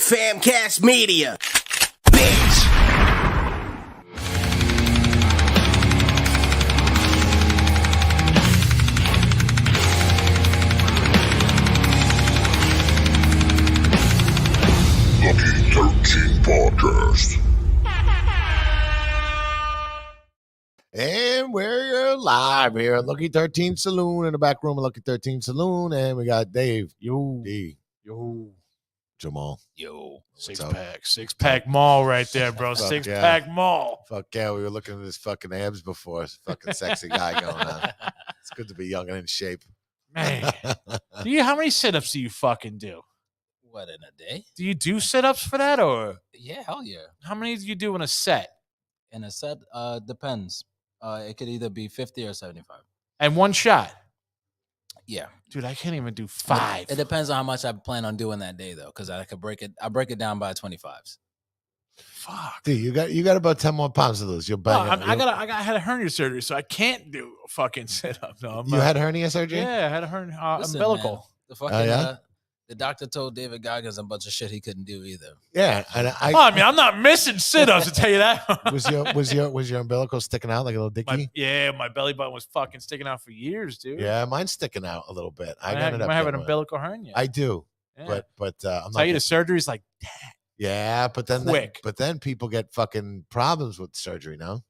Famcast Media. Bitch. Lucky 13 Podcast. And we're live here at Lucky 13 Saloon in the back room of Lucky 13 Saloon. And we got Dave. Yo. D. Yo. Jamal. Yo. What's up? Six pack mall right there, bro. Fuck Six yeah. pack mall. Fuck yeah, we were looking at his fucking abs before. Fucking sexy guy going on. It's good to be young and in shape. Man. How many sit-ups do you fucking do? What, in a day? Do you do sit-ups for that, or Yeah, hell yeah. how many do you do in a set? In a set, depends. It could either be 50 or 75. And one shot? Yeah. Dude, I can't even do 5. It depends on how much I plan on doing that day, though, because I break it down by 25s. Fuck. Dude, you got about 10 more pounds to lose. You'll No, bang it. I had a hernia surgery, so I can't do a fucking sit-up. No, You had hernia surgery? Yeah, I had a hernia, Listen, umbilical. man, the fucking, yeah? the doctor told David Goggins a bunch of shit he couldn't do either. Yeah. And I'm not missing sit-ups, to tell you that. was your umbilical sticking out like a little dicky? My belly button was fucking sticking out for years, dude. Yeah, mine's sticking out a little bit. I I ended up have an getting one. umbilical hernia. I do, Yeah. but I'm tell not. you the surgery's like Yeah, but then quick. but then people get fucking problems with surgery. No,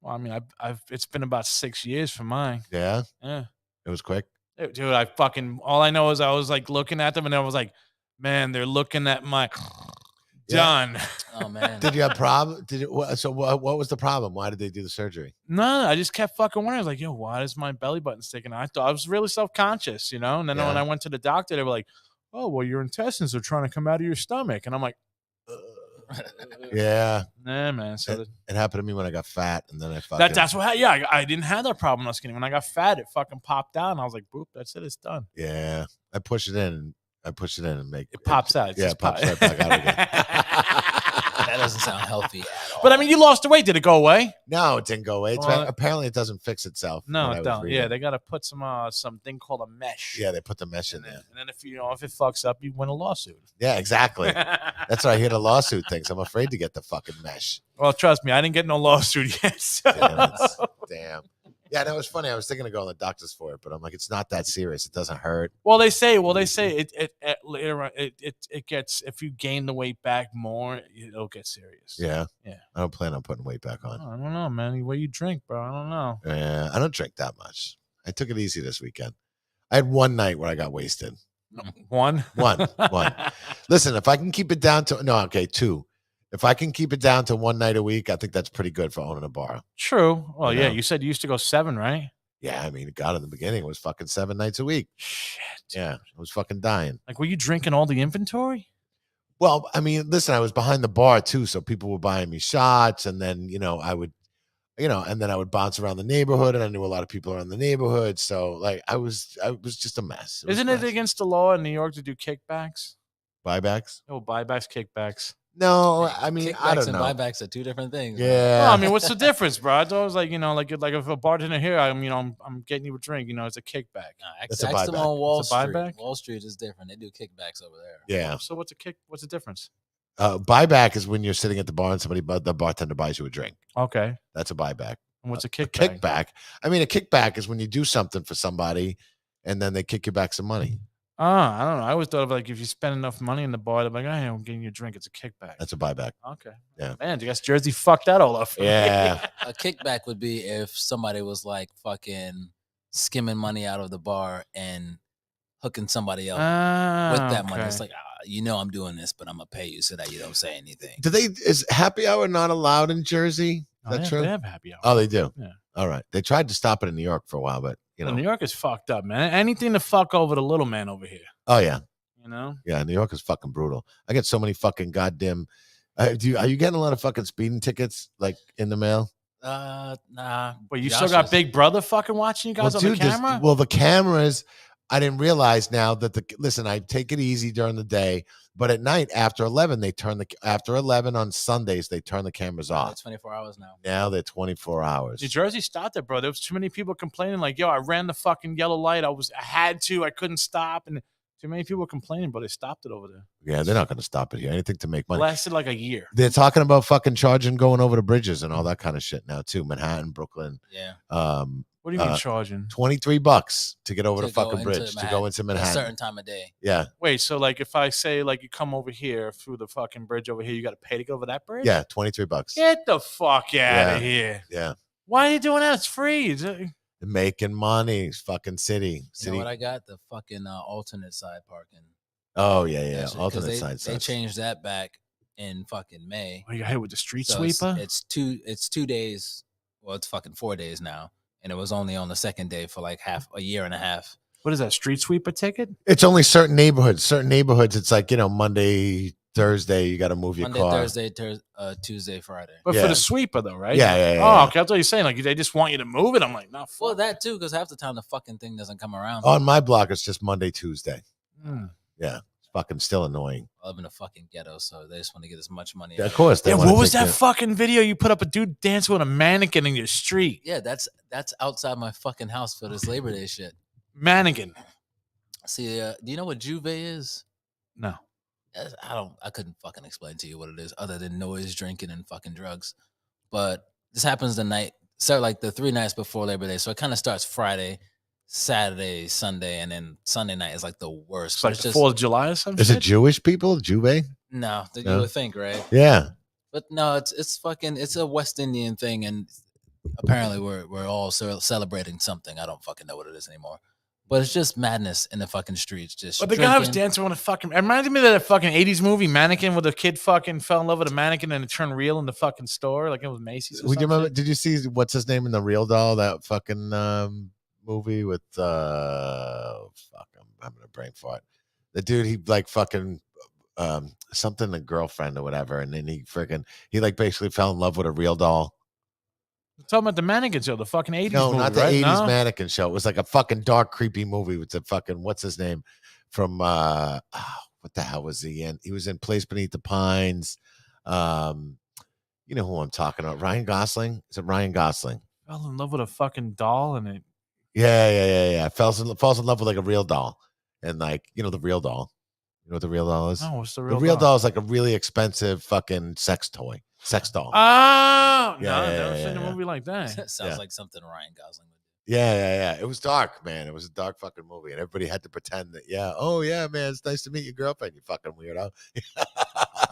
well, I mean, I've it's been about 6 years for mine. yeah, Yeah, it was quick. dude, I fucking all I know is I was like looking at them and I was like, man, they're looking at my done. Oh, man. Did you have problem? So what was the problem? Why did they do the surgery? No, I just kept fucking wondering. I was like, yo, why is my belly button sticking out? I thought I was really self-conscious, you know. And then Yeah. when I went to the doctor, they were like, oh, well, your intestines are trying to come out of your stomach, and I'm like, Yeah, nah, man. So it happened to me when I got fat, and then I fucking that's what. Yeah, I didn't have that problem when I was skinny. When I got fat, it fucking popped out, and I was like, boop, that's it, it's done. Yeah, I push it in and make It pops out. It's Yeah, just it pops right back out again. That doesn't sound healthy at all. But I mean, you lost the weight. Did it go away? No, it didn't go away. Well, Apparently, it doesn't fix itself. No, what I it was don't. reading. Yeah, they got to put something called a mesh. Yeah, they put the mesh in And then, there. and then if it fucks up, you win a lawsuit. Yeah, exactly. That's what I hear the lawsuit things. I'm afraid to get the fucking mesh. Well, trust me, I didn't get no lawsuit yet. So. Damn. Yeah, that was funny. I was thinking of going to the doctors for it, but I'm like, it's not that serious. It doesn't hurt. Well, they say it gets, if you gain the weight back more, it'll get serious. Yeah. Yeah. I don't plan on putting weight back I on. don't know, man. What you drink, bro? I don't know. Yeah, I don't drink that much. I took it easy this weekend. I had one night where I got wasted. One. One. Listen, if I can keep it down to two. If I can keep it down to one night a week, I think that's pretty good for owning a bar. True. Well, You yeah. know? You said you used to go 7, right? Yeah, I mean, God, in the beginning, it was fucking 7 nights a week. Shit. Yeah, I was fucking dying. Like, were you drinking all the inventory? Well, I mean, listen, I was behind the bar too, so people were buying me shots, and then I would bounce around the neighborhood, and I knew a lot of people around the neighborhood, so like I was just a mess. Isn't it against the law in New York to do kickbacks? buybacks? Oh, buybacks, kickbacks. No, I mean, I Kickbacks don't know. and buybacks are two different things. Yeah, Well, I mean, what's the difference, bro? I thought it was like, like if a bartender here, I'm getting you a drink, it's a kickback. That's a Ask them buyback. on Wall It's a Street. buyback? Wall Street is different. They do kickbacks over there. yeah. So what's the difference? Buyback is when you're sitting at the bar and the bartender buys you a drink. Okay. That's a buyback. And what's a A kickback? kickback. I mean, a kickback is when you do something for somebody, and then they kick you back some money. I don't know. I always thought of like if you spend enough money in the bar, they're like, hey, I'm getting you a drink. It's a kickback. That's a buyback. Okay. Yeah. Man, I guess Jersey fucked that all up. For me. Yeah. A kickback would be if somebody was like fucking skimming money out of the bar and hooking somebody up with that money. It's like, I'm doing this, but I'm gonna pay you so that you don't say anything. Is happy hour not allowed in Jersey? Is that true? They have happy hour. Oh, they do. Yeah. All right. They tried to stop it in New York for a while, but Well, New York is fucked up, man. Anything to fuck over the little man over here. Oh yeah, Yeah. New York is fucking brutal. I get so many fucking goddamn. Are you getting a lot of fucking speeding tickets like in the mail? Nah. But you Josh still got is- Big Brother fucking watching you guys on the camera? the cameras. I didn't realize now that listen. I take it easy during the day, but at night after 11, after 11 on Sundays they turn the cameras off. It's 24 hours now. Now they're 24 hours. New Jersey stopped it, bro. There was too many people complaining, like, yo, I ran the fucking yellow light. I had to. I couldn't stop. And Too many people complaining, but they stopped it over there. Yeah, they're not going to stop it here. Anything to make money. Lasted like a year. They're talking about fucking charging going over the bridges and all that kind of shit now too. Manhattan, Brooklyn. Yeah. What do you mean charging? $23 to get over the fucking bridge Manhattan, to go into Manhattan. A certain time of day. Yeah. Wait, so like if I say like you come over here through the fucking bridge over here, you got to pay to go over that bridge? Yeah, $23. Get the fuck out of here. Yeah. Why are you doing that? It's free. Making money, fucking city. You know what I got? The fucking alternate side parking. Oh yeah. Shit, Alternate side. They changed that back in fucking May. Oh, you got hit with the street So sweeper? It's 2 days. Well, it's fucking 4 days now, and it was only on the second day for like a year and a half. What is that, street sweeper ticket? It's only certain neighborhoods. Certain neighborhoods, it's like, Monday, Thursday, you got to move your Monday, car. Thursday, Tuesday, Friday. But Yeah. for the sweeper though, right? Yeah. Oh, okay. I thought you were saying like they just want you to move it. I'm like, no. Well, that too, because half the time the fucking thing doesn't come around. On my block, it's just Monday, Tuesday. Mm. Yeah. It's fucking still annoying. I live in a fucking ghetto, so they just want to get as much money. Yeah, out of course. They Yeah, wanna what was take that fucking video you put up? A dude dancing with a mannequin in your street. Yeah, that's outside my fucking house for this Labor Day shit. Mannequin. See, do you know what Juve is? No. I couldn't fucking explain to you what it is other than noise, drinking, and fucking drugs. But this happens like the 3 nights before Labor Day. So it kind of starts Friday, Saturday, Sunday, and then Sunday night is like the worst. It's like the 4th of July or something. Is it Jewish people? Juve? No, you No? would think, right? Yeah. But no, it's a West Indian thing, and apparently we're all celebrating something. I don't fucking know what it is anymore. But it's just madness in the fucking streets. Just But the guy was drinking. dancing on a fucking. It reminded me of that fucking 80s movie, Mannequin, where the kid fucking fell in love with a mannequin and it turned real in the fucking store. Like it was Macy's. Would you remember? Did you see what's his name in the Real Doll? That fucking movie with I'm having a brain fart. The dude, he like fucking something, a girlfriend or whatever, and then he like basically fell in love with a real doll. I'm talking about the Mannequin show, the fucking 80s No, movie, not the right? 80s No? mannequin show. It was like a fucking dark, creepy movie with the fucking what's his name from what the hell was he in? He was in Place Beneath the Pines. You know who I'm talking about? Ryan Gosling. Is it Ryan Gosling? Fell in love with a fucking doll and it. Yeah. Falls in love with like a real doll, and like the real doll. You know what the real doll is? No, what's the The real real doll? doll is like a really expensive fucking sex doll. Oh, no, Yeah, I've never yeah, seen a yeah. movie like that. Sounds Yeah. like something Ryan Gosling would do. Yeah. It was dark, man. It was a dark fucking movie, and everybody had to pretend that. Yeah. Oh yeah, man. It's nice to meet your girlfriend. You fucking weirdo.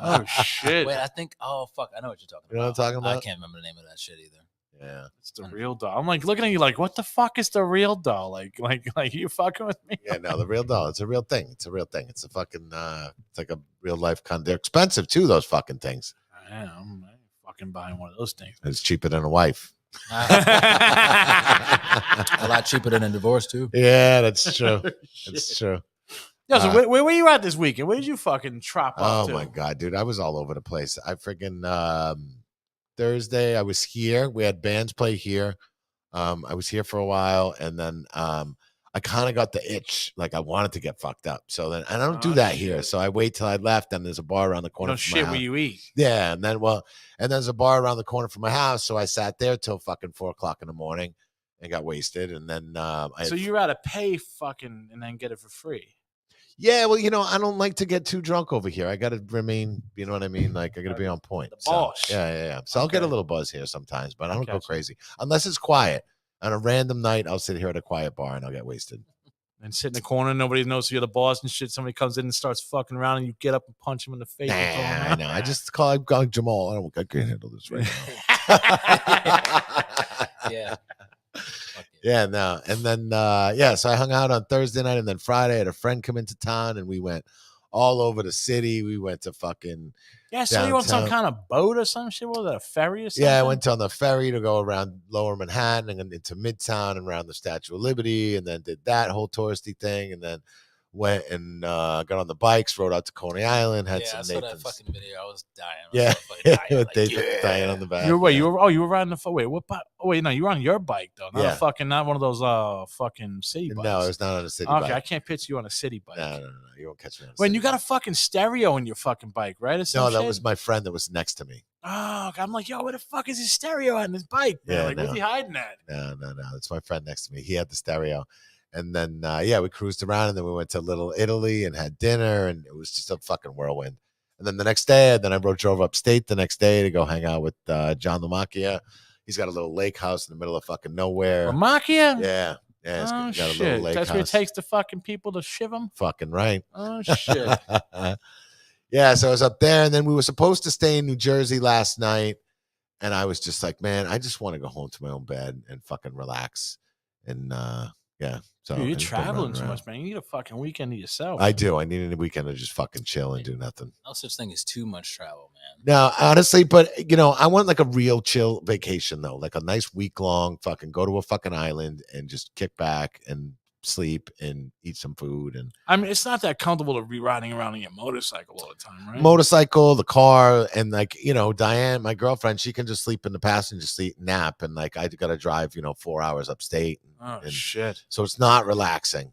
Oh shit! Wait, I think. Oh fuck, I know what you're talking about. You know what I'm talking I about? can't remember the name of that shit either. Yeah. It's the real doll. I'm like looking at you like, what the fuck is the real doll? Like you fucking with me? Yeah, no, the real doll. It's a real thing. It's a real thing. It's a fucking it's like a real life they're expensive too, those fucking things. I ain't fucking buying one of those things. It's cheaper than a wife. A lot cheaper than a divorce too. Yeah, that's true. That's true. Yeah, so where were you at this weekend? Where did you fucking trap Oh up to? my god, dude. I was all over the place. I freaking Thursday I was here. We had bands play here. I was here for a while, and then I kind of got the itch, like I wanted to get fucked up. So then, and I don't do Oh, that here. shit. So I wait till I left, and there's a bar around the corner. No from my shit house. where you eat. Yeah, and then there's a bar around the corner from my house. So I sat there till fucking 4:00 in the morning and got wasted. And then So you rather pay fucking and then get it for free. yeah, well, I don't like to get too drunk over here. I got to remain, you know what I mean? Like I got to be on point. The So, boss. yeah. So I'll get a Okay. little buzz here sometimes, but I don't go Gotcha. crazy unless it's quiet. On a random night, I'll sit here at a quiet bar and I'll get wasted. And sit in the corner, nobody knows you're the boss and shit. Somebody comes in and starts fucking around, and you get up and punch him in the face. and throw him Nah, I out. know. I just call Jamal. I can't handle this right now. Yeah. Fuck it. Yeah, no. And then so I hung out on Thursday night, and then Friday I had a friend come into town, and we went all over the city. We went to fucking Yeah, so you on some downtown. kind of boat or some shit? What was that, a ferry or something? Yeah, I went on the ferry to go around Lower Manhattan and then into Midtown and around the Statue of Liberty, and then did that whole touristy thing, and then went and got on the bikes, rode out to Coney Island, had Yeah, I some saw that Nathan's. fucking video. I was dying. Yeah, with Like, Nathan yeah. dying on the back. You were yeah. you were riding the wait, what bike? Oh wait, no, you were on your bike though, not Yeah. a fucking not one of those fucking city bikes. No, it's not on a city okay, I bike. can't picture you on a city bike. No, you won't catch me on a When city you got a bike. fucking stereo in your fucking bike, right? Or some No, that shit? was my friend that was next to me. Oh, I'm like, yo, where the fuck is his stereo at in his bike? Man? Yeah, Like, where's no. he hiding at? No. It's my friend next to me. He had the stereo. And then, we cruised around, and then we went to Little Italy and had dinner, and it was just a fucking whirlwind. And then the next day, drove upstate the next day to go hang out with John Lamacchia. He's got a little lake house in the middle of fucking nowhere. Lamacchia? Yeah. Yeah, Oh, got a little shit. lake That's house. where it takes the fucking people to shiv them? Fucking right. Oh, shit. Yeah, so I was up there, and then we were supposed to stay in New Jersey last night, and I was just like, man, I just want to go home to my own bed and fucking relax. And so Dude, I you're just been traveling running too around. much, man. You need a fucking weekend to yourself. I do. I need a weekend to just fucking chill and do nothing. No such thing as too much travel, man. No, honestly, but I want like a real chill vacation though, like a nice week long fucking go to a fucking island and just kick back and sleep and eat some food. And I mean, it's not that comfortable to be riding around on your motorcycle all the time, right? motorcycle, the car, and like Diane, my girlfriend, she can just sleep in the passenger seat, nap, and like I got to drive 4 hours upstate. Oh, and shit. So it's not relaxing.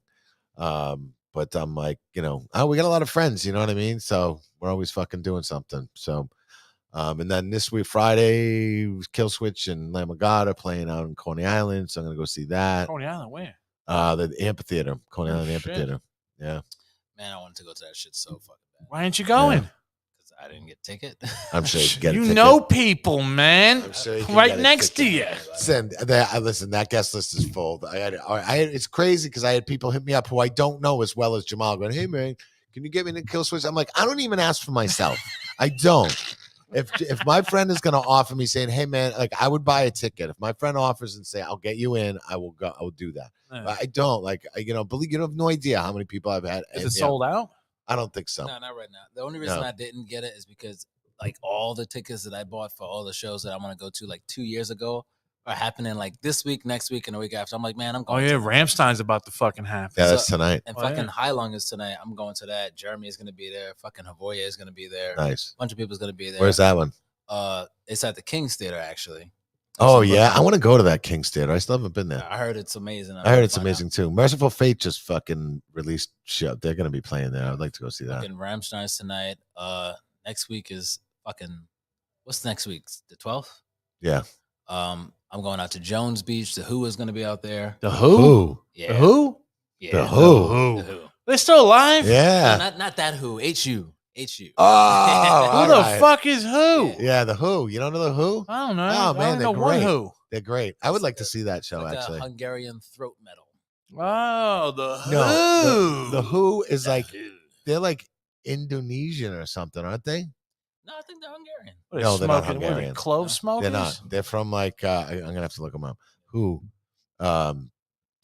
But I'm like, we got a lot of friends, you know what I mean? So we're always fucking doing something. So, and then this week, Friday, Kill Switch and Lamb of God are playing out in Coney Island. So I'm going to go see that. Coney Island, where? The amphitheater, Coney Oh, Island shit. Amphitheater. Yeah. Man, I wanted to go to that shit so fucking bad. Why ain't you going? Because I didn't get a ticket. I'm sure you can get a You ticket. know people, man. I'm sure you can Right get a next to ticket. you. Listen, that guest list is full. It's crazy because I had people hit me up who I don't know as well as Jamal going, hey, man, can you get me the Kill Switch? I'm like, I don't even ask for myself. I don't. If my friend is going to offer me saying, hey, man, like I would buy a ticket. If my friend offers and say, I'll get you in, I will go. I will do that. Yeah. But I don't believe you have no idea how many people I've had. Is it sold out? I don't think so. No, not right now. The only reason I didn't get it is because like all the tickets that I bought for all the shows that I want to go to like 2 years ago are happening like this week, next week, and the week after. I'm like, man, I'm Oh, going. yeah. to Rammstein's about to fucking happen. Yeah, that's tonight. And Oh, fucking yeah. High Long is tonight. I'm going to that. Jeremy is going to be there. Fucking Havoya is going to be there. Nice. A bunch of people is going to be there. Where's that one? It's at the King's Theater actually. Oh, yeah. I want to go to that King's Theater. I still haven't been there. I heard it's amazing. I heard it's amazing too. Merciful Fate just fucking released show. They're going to be playing there. I'd like to go see that. Fucking Rammstein's tonight. Next week is fucking. What's next week? The 12th. Yeah. I'm going out to Jones Beach. The Who is going to be out there. The Who? Yeah. The Who? Yeah. The Who? The Who. They're still alive? Yeah. No, not that Who. HU. HU. Oh, Who all the right. fuck is Who? Yeah, the Who. You don't know the Who? I don't know. Oh, man, I they're don't know one great. Who. They're great. I would like to see that show Like actually. a Hungarian throat metal. Oh, the Who. No, the Who is like Who. they're like Indonesian or something, aren't they? No, I think they're Hungarian. What, No, they're not smoking- what are they, Hungarian. Clove smokers? They're not. They're from like I'm gonna have to look them up. Who? Can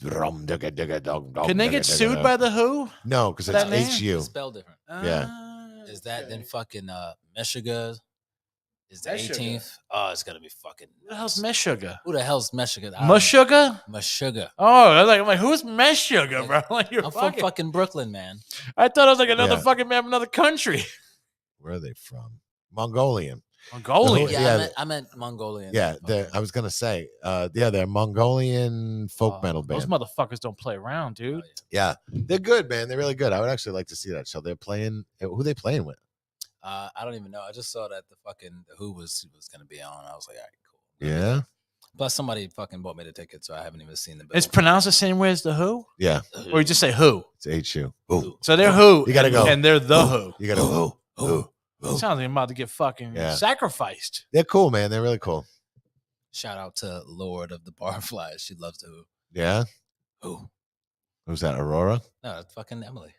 Can they get sued by the Who? No, because that name? it's HU. It's spelled different. Is that then fucking Meshuggah? Is the Meshuggah. 18th? Oh, it's gonna be fucking. Who the hell's Meshuggah? Who the hell's Meshuggah? I don't know. Meshuggah? Meshuggah. Oh, I'm like, who's Meshuggah, bro? Like, you're I'm from fucking, fucking Brooklyn, man. I thought it was like another Yeah. fucking man from another country. Where are they from? Mongolian. Mongolian. Yeah, Yeah, I meant Mongolian. Yeah, Okay. I was gonna say, they're Mongolian folk metal Those band. motherfuckers don't play around, dude. Oh, yeah. Yeah, they're good, man. They're really good. I would actually like to see that show. They're playing. Who they playing with? I don't even know. I just saw that the Who was gonna be on. I was like, all right, cool. Yeah, Plus, somebody fucking bought me the ticket, so I haven't even seen the bill. It's pronounced the same way as the Who? yeah. Or you just say Who? It's HU. Ooh. So they're Who. You gotta go. And they're the Who. You gotta who. Sounds like I'm about to get fucking Yeah. sacrificed. They're cool, man. They're really cool. Shout out to Lord of the Barflies. She loves the Who. Yeah. Who? Who's that? Aurora? No, it's fucking Emily.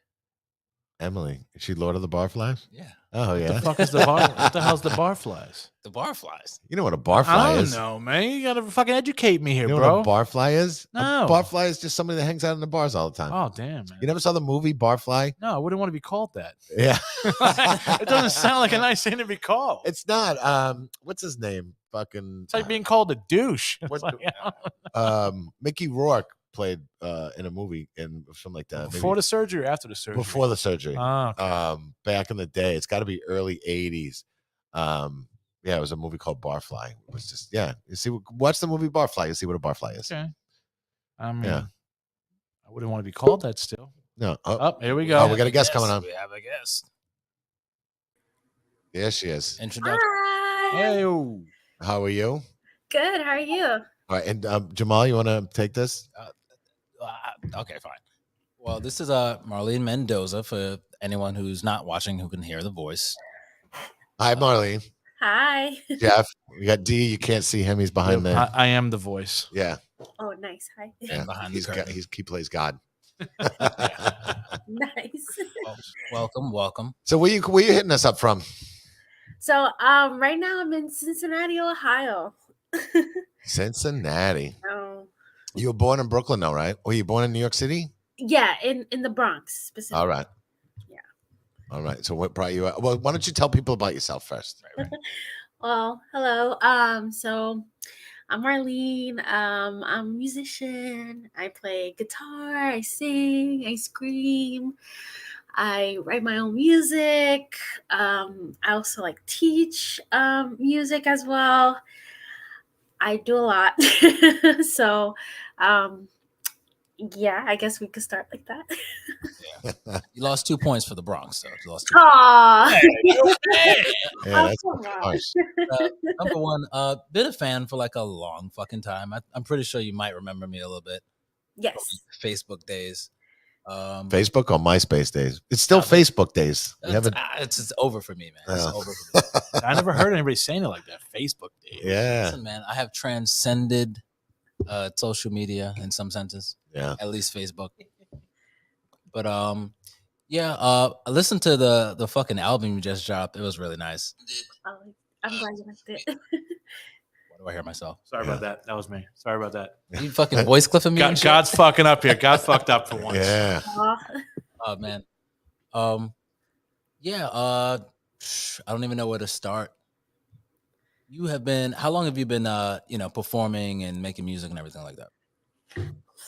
Emily. Is she Lord of the Barflies? Yeah, Oh yeah. What the fuck is the bar? What the hell's the barflies? the Barflies. You know what a I barfly don't is? know, man. You gotta fucking educate me here, You know bro. what a barfly is? No. A barfly is just somebody that hangs out in the bars all the time. Oh damn, man. You never saw the movie Barfly? No, I wouldn't want to be called that. Yeah. It doesn't sound like a nice thing to be called. It's not. What's his name? Fucking. It's like being called a douche. It's What like, Mickey Rourke played in a movie in something like that. before maybe the surgery or after the surgery? before the surgery. Oh, okay. Back in the day, it's got to be early '80s. Yeah, it was a movie called Barfly. It was just You see, watch the movie Barfly. You see what a barfly is. Okay. I mean, Yeah. I wouldn't want to be called that still. No. Oh, here we Oh, go. we got a guest coming on. We have a guest. There she is. Introduction. Hi. Hey, oh. How are you? Good. How are you? All right, and Jamal, you want to take this? Okay, fine. Well, this is Marlene Mendoza for anyone who's not watching who can hear the voice. Hi, Marlene. Hi. Jeff. We got D. You can't see him. He's behind there. I am the voice. Yeah. Oh, nice. Hi. Yeah. Behind the He's curtain. he plays God. Nice. Well, welcome. So where you hitting us up from? So right now I'm in Cincinnati, Ohio. Cincinnati. Oh. You were born in Brooklyn, though, right? Were you born in New York City? Yeah, in the Bronx specifically. All right. Yeah. All right. So what brought you out? Well, why don't you tell people about yourself first? Right. Well, hello. So I'm Marlene. I'm a musician. I play guitar, I sing, I scream. I write my own music. I also like teach music as well. I do a lot. So yeah, I guess we could start like that. Yeah. You lost 2 points for the Bronx, though. You lost 2 Aww. Yeah, that's come on. harsh. Number one, been a fan for like a long fucking time. I'm pretty sure you might remember me a little bit. Yes. Facebook days. Facebook or MySpace days? It's still Facebook days. We haven't. It's over for me, man. It's Yeah. over for me. I never heard anybody saying it like that. Facebook days. Yeah. Listen, man, I have transcended social media in some senses, Yeah. at least Facebook. But yeah, I listened to the fucking album you just dropped. It was really nice. Oh, I'm glad you liked it. Why do I hear myself? Sorry about that. That was me. Sorry about that. You fucking voice clipping me? and shit? God's fucking up here. God fucked up for once. Yeah. Aw. Oh man. Yeah, I don't even know where to start. You have been how long have you been performing and making music and everything like that?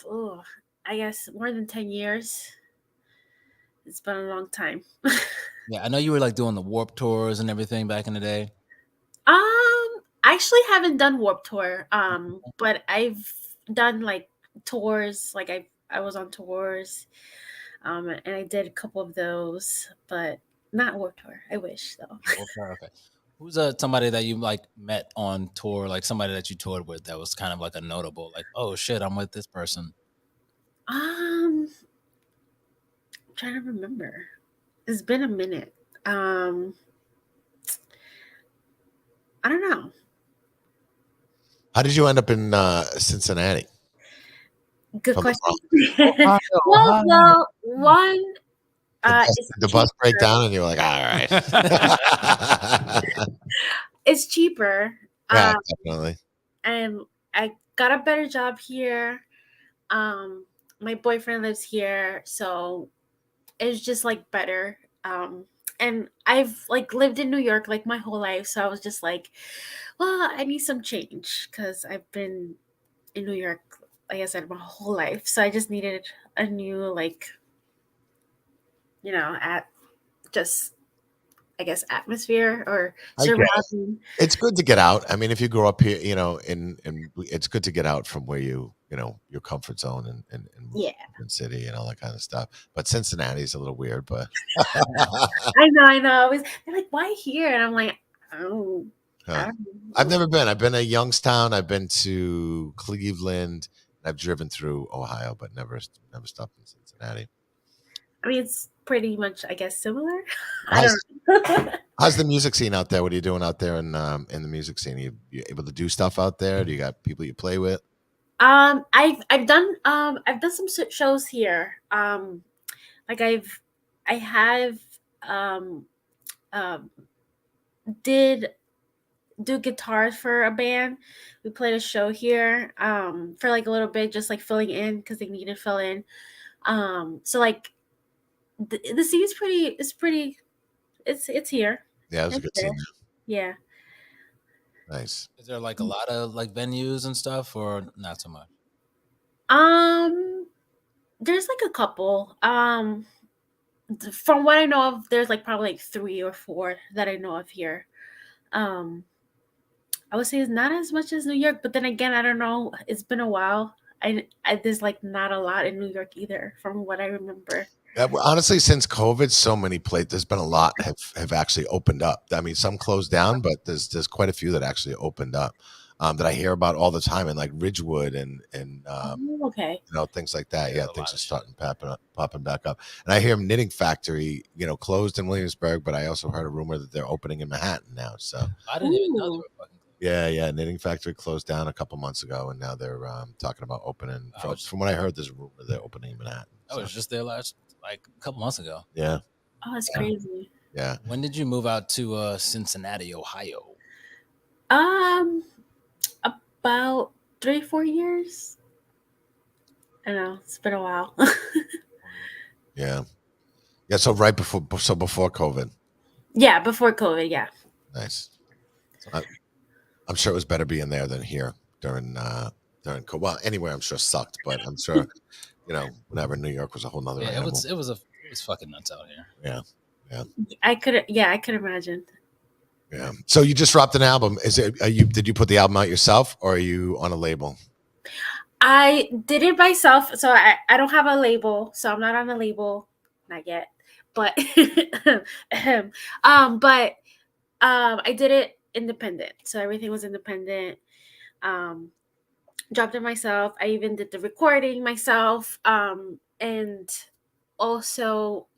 Ooh, I guess more than 10 years. It's been a long time. Yeah, I know you were like doing the Warp tours and everything back in the day. I actually haven't done Warp Tour. But I've done like tours. Like I was on tours. And I did a couple of those, but not Warp Tour. I wish though. Warp Tour, okay. Who's somebody that you like met on tour, like somebody that you toured with that was kind of like a notable, like, oh shit, I'm with this person. I'm trying to remember. It's been a minute. I don't know. How did you end up in Cincinnati? Good From the question. Well, one. The bus break down, and you were like, all right. It's cheaper. Yeah, definitely. And I got a better job here. My boyfriend lives here, so it's just like better. And I've like lived in New York like my whole life, so I was just like, well, I need some change because I've been in New York, like I said, my whole life. So I just needed a new, like, I guess atmosphere or surrounding. It's good to get out. I mean, if you grow up here, and it's good to get out from where your comfort zone and city and all that kind of stuff. But Cincinnati's a little weird, but I know. They're like, why here? And I'm like, oh. I've never been. I've been to Youngstown. I've been to Cleveland. I've driven through Ohio, but never stopped in Cincinnati. I mean, it's pretty much, I guess, similar. I don't know. How's the music scene out there? What are you doing out there in the music scene? You able to do stuff out there? Do you got people you play with? I've done some shows here. Like I have did do guitars for a band. We played a show here for like a little bit, just like filling in because they needed fill in. So like the scene is pretty. It's here. Yeah, it was a good scene. Yeah. Nice. Is there like a lot of like venues and stuff, or not so much? There's like a couple. From what I know of, there's like probably like 3 or 4 that I know of here. I would say it's not as much as New York, but then again, I don't know. It's been a while. I there's like not a lot in New York either, from what I remember. Honestly, since COVID, so many places. There's been a lot have actually opened up. I mean, some closed down, but there's quite a few that actually opened up. that I hear about all the time in like Ridgewood and Okay. things like that. Yeah, Yeah, a lot things of are shit. starting popping back up. And I hear Knitting Factory, closed in Williamsburg, but I also heard a rumor that they're opening in Manhattan now. So I didn't even know they Ooh. were fucking. yeah, Knitting Factory closed down a couple months ago, and now they're talking about opening. From what I heard, there's a rumor they're opening in Manhattan. I was just there a couple months ago. Yeah. Oh, that's crazy. Yeah. When did you move out to Cincinnati, Ohio? About 3-4 years. I know it's been a while. Yeah. So before COVID. Yeah, before COVID. Yeah. Nice. I'm sure it was better being there than here during COVID. Well, anywhere I'm sure sucked, but I'm sure whenever New York was a whole nother animal. It was fucking nuts out here. Yeah. I could imagine. Yeah. So you just dropped an album. Did you put the album out yourself, or are you on a label? I did it myself, so I don't have a label, so I'm not on a label, not yet. But I did it independent, so everything was independent. Dropped it myself. I even did the recording myself, and also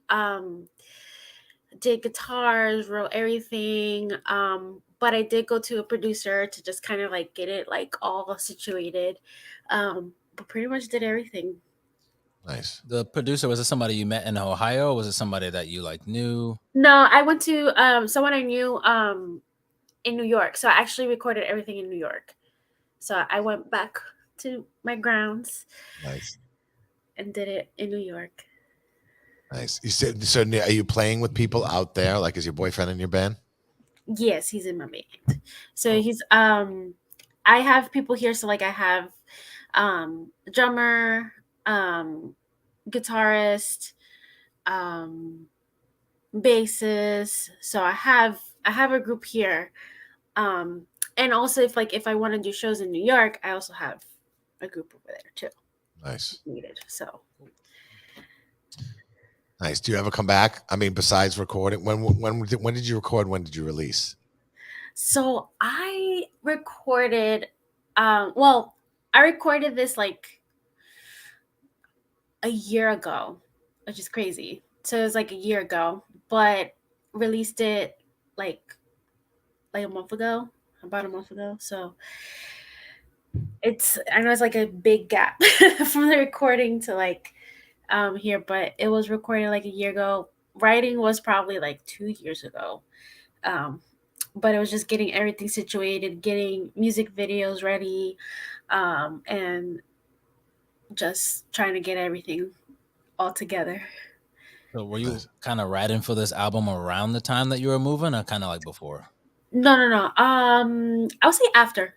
did guitars, wrote everything. But I did go to a producer to just kind of like get it like all situated. But pretty much did everything. Nice. The producer, was it somebody you met in Ohio, or was it somebody that you like knew? No, I went to someone I knew in New York. So I actually recorded everything in New York. So I went back to my grounds. Nice. And did it in New York. Nice. You said, so are you playing with people out there? Like, is your boyfriend in your band? Yes, he's in my band. So he's I have people here. So like I have drummer, guitarist, bassist. So I have a group here. And also if I want to do shows in New York, I also have a group over there too. Nice. Needed. So nice. Do you ever come back? I mean, besides recording, when did you record? When did you release? So I recorded I recorded this like a year ago, which is crazy. So it was like a year ago, but released it like a month ago, about a month ago. So I know it's like a big gap from the recording to like here, but it was recorded like a year ago. Writing was probably like 2 years ago. But it was just getting everything situated, getting music videos ready, and just trying to get everything all together. So were you kind of writing for this album around the time that you were moving, or kind of like before? No. I would say after.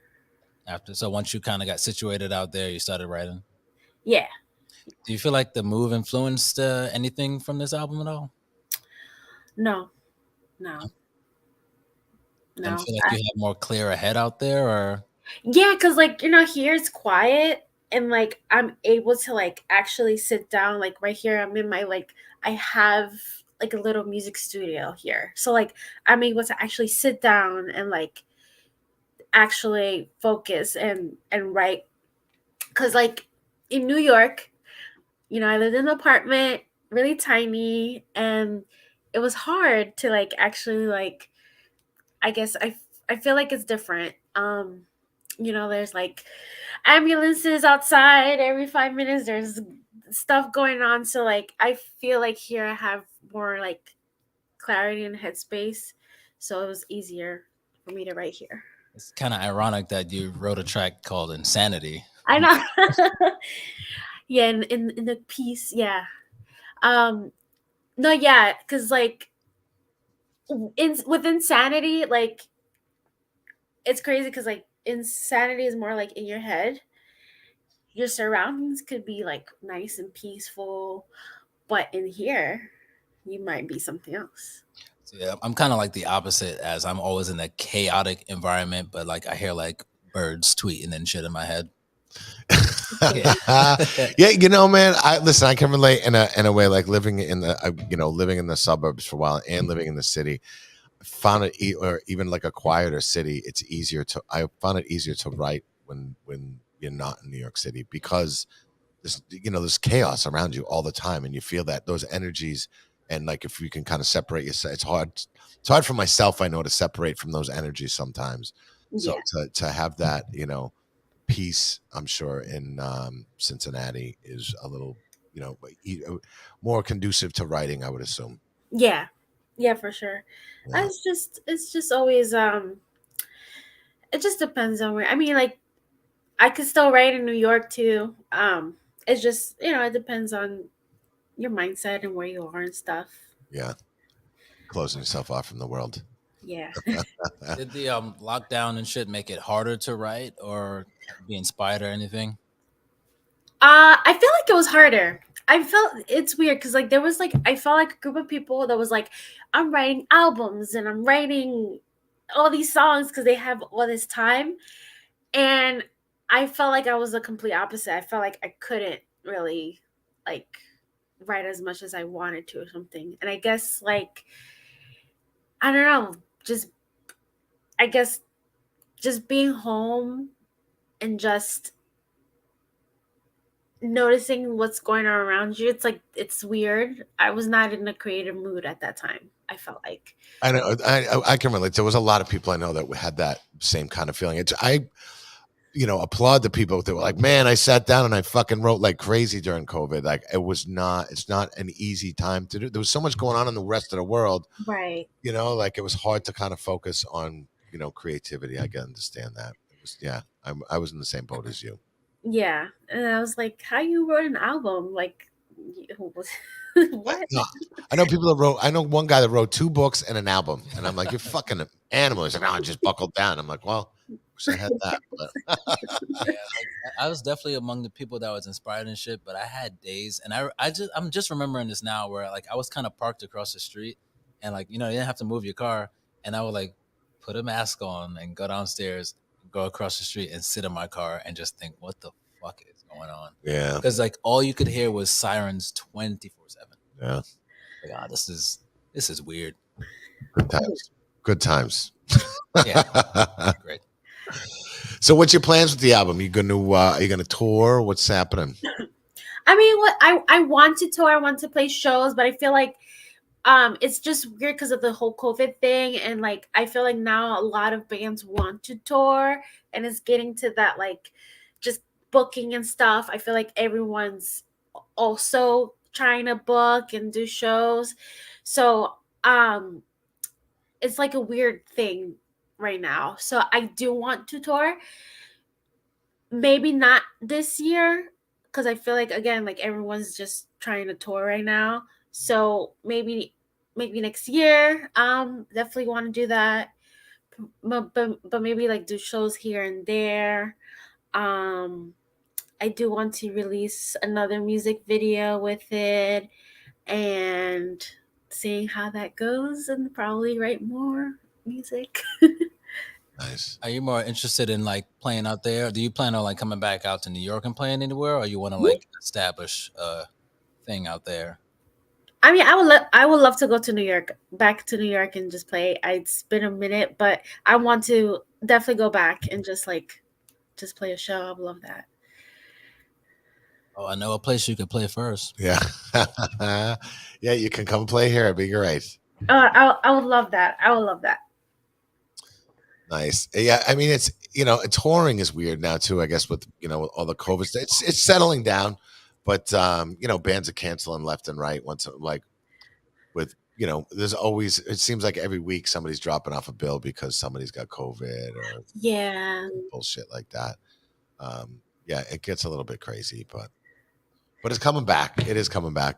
After. So once you kind of got situated out there, you started writing? Yeah. Do you feel like the move influenced anything from this album at all? No. Do you feel like you have more clear head out there, or? Yeah, because like here it's quiet, and like I'm able to like actually sit down. Like right here, I'm in my I have like a little music studio here, so like I'm able to actually sit down and like actually focus and write. Because like in New York, I lived in an apartment, really tiny, and it was hard to like actually like. I guess I feel like it's different. There's like ambulances outside every 5 minutes. There's stuff going on. So like I feel like here I have more like clarity and headspace. So it was easier for me to write here. It's kind of ironic that you wrote a track called Insanity. I know. Yeah, in the piece, yeah. No, yeah, because like with Insanity, like it's crazy because like insanity is more like in your head. Your surroundings could be like nice and peaceful, but in here you might be something else. So, yeah, I'm kind of like the opposite, as I'm always in a chaotic environment, but like I hear like birds tweeting and shit in my head. Yeah, man, I can relate in a way, like living in the living in the suburbs for a while and living in the city. found it, or even like a quieter city, it's easier to. I found it easier to write when you're not in New York City, because there's chaos around you all the time, and you feel that those energies. And like, if you can kind of separate yourself, it's hard. It's hard for myself, I know, to separate from those energies sometimes. So Yeah. to have that, peace, I'm sure in Cincinnati is a little, more conducive to writing, I would assume. Yeah. Yeah, for sure. Yeah. It's just always it just depends on where. I mean, like, I could still write in New York too. It's just, it depends on your mindset and where you are and stuff. Yeah. Closing yourself off from the world. Yeah. Did the lockdown and shit make it harder to write or be inspired or anything? I feel like it was harder. I felt it's weird because like there was like I felt like a group of people that was like, I'm writing albums and I'm writing all these songs because they have all this time. And I felt like I was the complete opposite. I felt like I couldn't really like write as much as I wanted to or something. And I guess like I don't know, I guess just being home and just noticing what's going on around you, it's like it's weird. I was not in a creative mood at that time. I felt like I know. I can relate. There was a lot of people I know that had that same kind of feeling. Applaud the people that were like, man, I sat down and I fucking wrote like crazy during COVID. Like, it's not an easy time to do. There was so much going on in the rest of the world, right. like it was hard to kind of focus on, creativity. I can understand that. Yeah, I was in the same boat as you. Yeah. And I was like, how you wrote an album? Like what? No, I know people that wrote. I know one guy that wrote 2 books and an album, and I'm like, you're fucking an animal. He's like, no, I just buckled down. I'm like, well, wish I had that. But Yeah, like, I was definitely among the people that was inspired and shit, but I had days, and I'm just remembering this now where like I was kind of parked across the street, and like you didn't have to move your car, and I would like put a mask on and go downstairs, go across the street, and sit in my car and just think, what the fuck is going on? yeah, Because like all you could hear was sirens 24/7. yeah, Like, this is weird. good times. Good times. Yeah, great. So, what's your plans with the album? Are you gonna tour? What's happening? I mean, what I want to tour, I want to play shows, but I feel like it's just weird because of the whole COVID thing, and like I feel like now a lot of bands want to tour, and it's getting to that like just booking and stuff. I feel like everyone's also trying to book and do shows, so it's like a weird thing right now. So I do want to tour, maybe not this year because I feel like again like everyone's just trying to tour right now. So maybe next year. Definitely want to do that. But maybe like do shows here and there. Um I do want to release another music video with it and seeing how that goes and probably write more music. Nice. Are you more interested in like playing out there? Do you plan on like coming back out to New York and playing anywhere, or you want to like establish a thing out there? I mean, I would love to go to New York, back to New York, and just play. It's been a minute, but I want to definitely go back and just play a show. I would love that. Oh, I know a place you could play first. Yeah, yeah. You can come play here. It'd be great. I would love that. I would love that. Nice. Yeah, I mean, it's touring is weird now too. I guess with with all the COVID stuff, it's settling down, but bands are canceling left and right. Once like with there's always, it seems like every week somebody's dropping off a bill because somebody's got COVID or Yeah. bullshit like that. Yeah, it gets a little bit crazy, but it's coming back. It is coming back,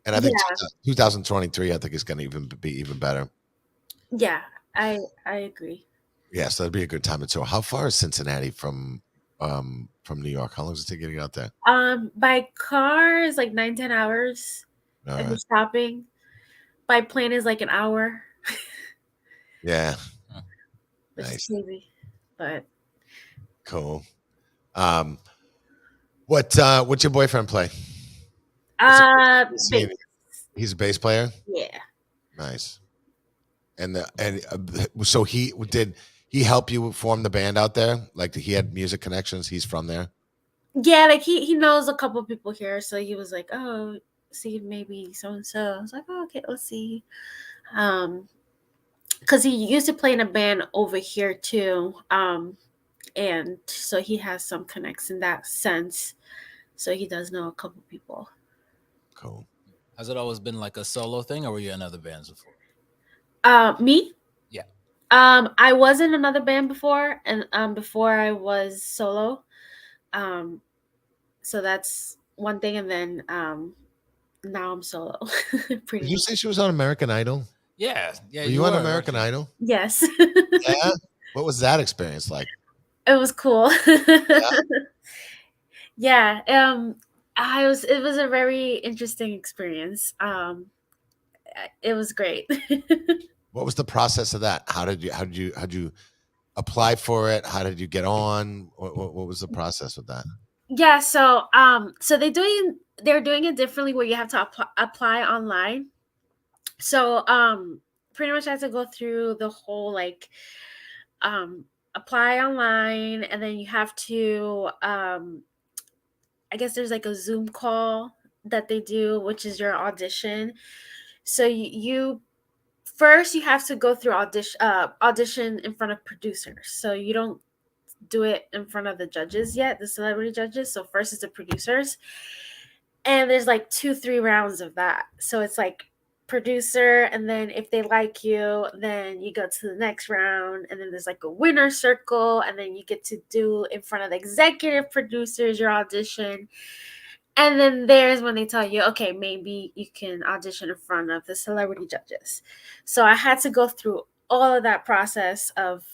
and I think 2023, I think is going to be even better. Yeah, I agree. Yeah, so that'd be a good time to tour. How far is Cincinnati from New York? How long does it take you to get out there? By car is like 9-10 hours. All If right. you're stopping. By plane is like an hour. Yeah. Which Nice. is crazy. But Cool. What's your boyfriend play? bass. He's a bass player? Yeah. Nice. So did he help you form the band out there? Like he had music connections. He's from there. Yeah, like he knows a couple people here, so he was like, "Oh, see maybe so and so." I was like, "Oh, okay, let's see." Because he used to play in a band over here too, and so he has some connects in that sense. So he does know a couple people. Cool. Has it always been like a solo thing, or were you in other bands before? Me? Yeah. I was in another band before, and before I was solo. So that's one thing, and then now I'm solo. Pretty Did you much. say she was on American Idol? Yeah. Were you on American Idol? Yes. Yeah. What was that experience like? It was cool. Yeah. Yeah. It was a very interesting experience. It was great. What was the process of that? How did you apply for it? How did you get on? What was the process with that? Yeah, so so they're doing it differently where you have to apply online. So pretty much I had to go through the whole like apply online, and then you have to I guess there's like a Zoom call that they do, which is your audition. So you first you have to go through audition in front of producers. So you don't do it in front of the judges yet, the celebrity judges. So first is the producers, and there's like 2-3 rounds of that. So it's like producer, and then if they like you, then you go to the next round, and then there's like a winner circle, and then you get to do in front of the executive producers your audition. And then there's when they tell you, okay, maybe you can audition in front of the celebrity judges. So I had to go through all of that process of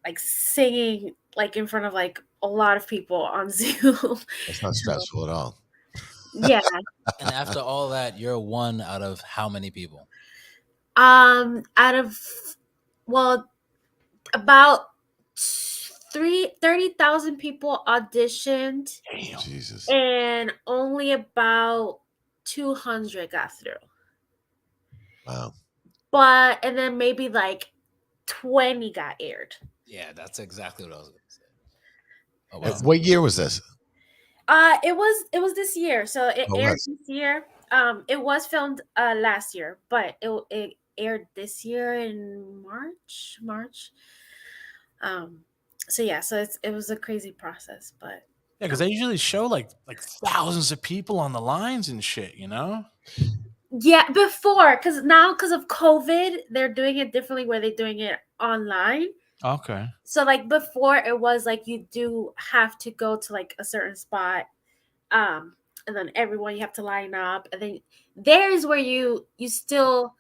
like singing like in front of like a lot of people on Zoom. It's not stressful at all. Yeah. And after all that, you're one out of how many people? Out of well, about 30,000 people auditioned, Jesus. and only about 200 got through. Wow. But and then maybe like 20 got aired. Yeah, that's exactly what I was going to say. Oh, Wow. wow. What year was this? It was this year, so it aired this year. It was filmed last year, but it aired this year in March. So yeah, so it was a crazy process, but Yeah, because they usually show like thousands of people on the lines and shit, you know? yeah, before because of COVID, they're doing it differently where they're doing it online. Okay. So like before, it was like you do have to go to like a certain spot, and then everyone you have to line up, and then there's where you still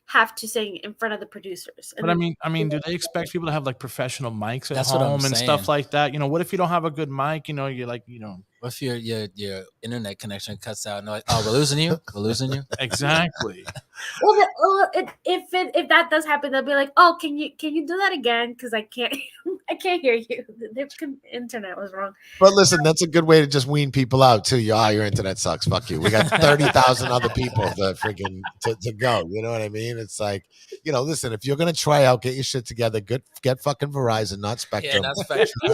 have to sing in front of the producers. And But I mean, do they expect people to have like professional mics at That's what I'm home and saying. stuff like that? You know, what if you don't have a good mic? You know, you're like, you know, What if your internet connection cuts out and they're like, oh, we're losing you? We're losing you? exactly. if that does happen, they'll be like, "Oh, can you do that again? Because I can't hear you. The internet was wrong." But listen, that's a good way to just wean people out too. Your internet sucks. Fuck you. We got 30,000 other people that freaking to go. You know what I mean? It's like, you know, listen, if you're gonna try out, get your shit together. Get fucking Verizon, not Spectrum. Yeah, that's Spectrum.